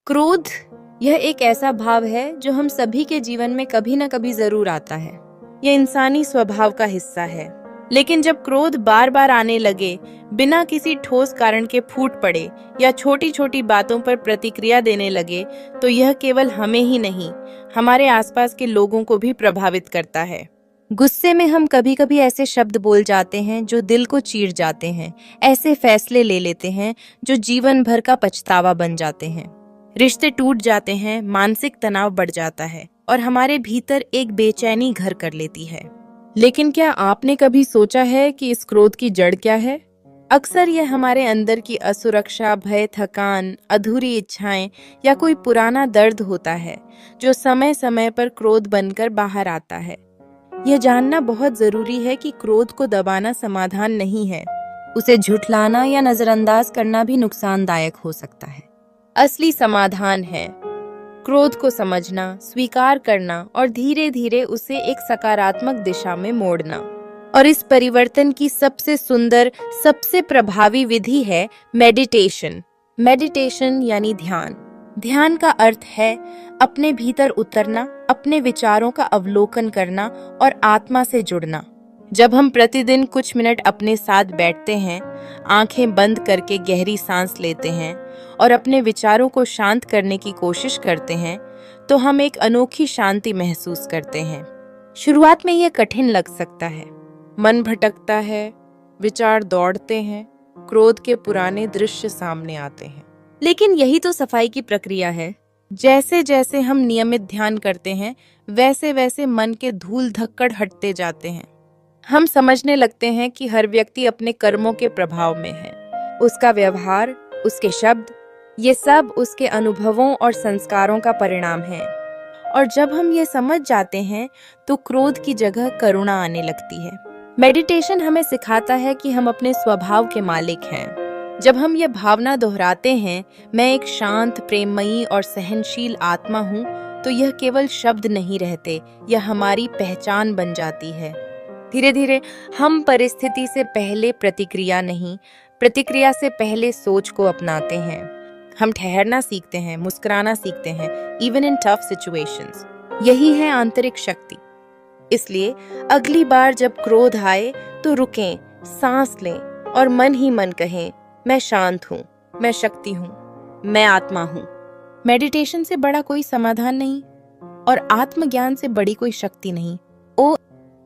क्रोध यह एक ऐसा भाव है जो हम सभी के जीवन में कभी न कभी जरूर आता है। यह इंसानी स्वभाव का हिस्सा है। लेकिन जब क्रोध बार बार आने लगे, बिना किसी ठोस कारण के फूट पड़े या छोटी छोटी बातों पर प्रतिक्रिया देने लगे, तो यह केवल हमें ही नहीं, हमारे आसपास के लोगों को भी प्रभावित करता है। गुस्से में हम कभी कभी ऐसे शब्द बोल जाते हैं जो दिल को चीर जाते हैं, ऐसे फैसले ले लेते हैं जो जीवन भर का पछतावा बन जाते हैं। रिश्ते टूट जाते हैं, मानसिक तनाव बढ़ जाता है और हमारे भीतर एक बेचैनी घर कर लेती है। लेकिन क्या आपने कभी सोचा है कि इस क्रोध की जड़ क्या है? अक्सर यह हमारे अंदर की असुरक्षा, भय, थकान, अधूरी इच्छाएं या कोई पुराना दर्द होता है जो समय समय पर क्रोध बनकर बाहर आता है। यह जानना बहुत जरूरी है कि क्रोध को दबाना समाधान नहीं है। उसे झुठलाना या नजरअंदाज करना भी नुकसानदायक हो सकता है। असली समाधान है क्रोध को समझना, स्वीकार करना और धीरे धीरे उसे एक सकारात्मक दिशा में मोड़ना। और इस परिवर्तन की सबसे सुंदर, सबसे प्रभावी विधि है मेडिटेशन। मेडिटेशन यानी ध्यान। ध्यान का अर्थ है अपने भीतर उतरना, अपने विचारों का अवलोकन करना और आत्मा से जुड़ना। जब हम प्रतिदिन कुछ मिनट अपने साथ बैठते हैं, आंखें बंद करके गहरी सांस लेते हैं और अपने विचारों को शांत करने की कोशिश करते हैं, तो हम एक अनोखी शांति महसूस करते हैं। शुरुआत में यह कठिन लग सकता है। मन भटकता है, विचार दौड़ते हैं, क्रोध के पुराने दृश्य सामने आते हैं। लेकिन यही तो सफाई की प्रक्रिया है। जैसे जैसे हम नियमित ध्यान करते हैं, वैसे वैसे मन के धूल धक्कड़ हटते जाते हैं। हम समझने लगते हैं कि हर व्यक्ति अपने कर्मों के प्रभाव में है। उसका व्यवहार, उसके शब्द, ये सब उसके अनुभवों और संस्कारों का परिणाम है। और जब हम ये समझ जाते हैं, तो क्रोध की जगह करुणा आने लगती है। मेडिटेशन हमें सिखाता है कि हम अपने स्वभाव के मालिक हैं। जब हम ये भावना दोहराते हैं, मैं एक शांत, प्रेममयी और सहनशील आत्मा हूँ, तो यह केवल शब्द नहीं रहते, यह हमारी पहचान बन जाती है। धीरे धीरे हम परिस्थिति से पहले प्रतिक्रिया नहीं, प्रतिक्रिया से पहले सोच को अपनाते हैं। हम ठहरना सीखते हैं, मुस्कुराना सीखते हैं, इवन इन टफ सिचुएशंस। यही है आंतरिक शक्ति। इसलिए अगली बार जब क्रोध आए, तो रुकें, सांस लें और मन ही मन कहें, मैं शांत हूँ, मैं शक्ति हूँ, मैं आत्मा हूँ। मेडिटेशन से बड़ा कोई समाधान नहीं और आत्मज्ञान से बड़ी कोई शक्ति नहीं।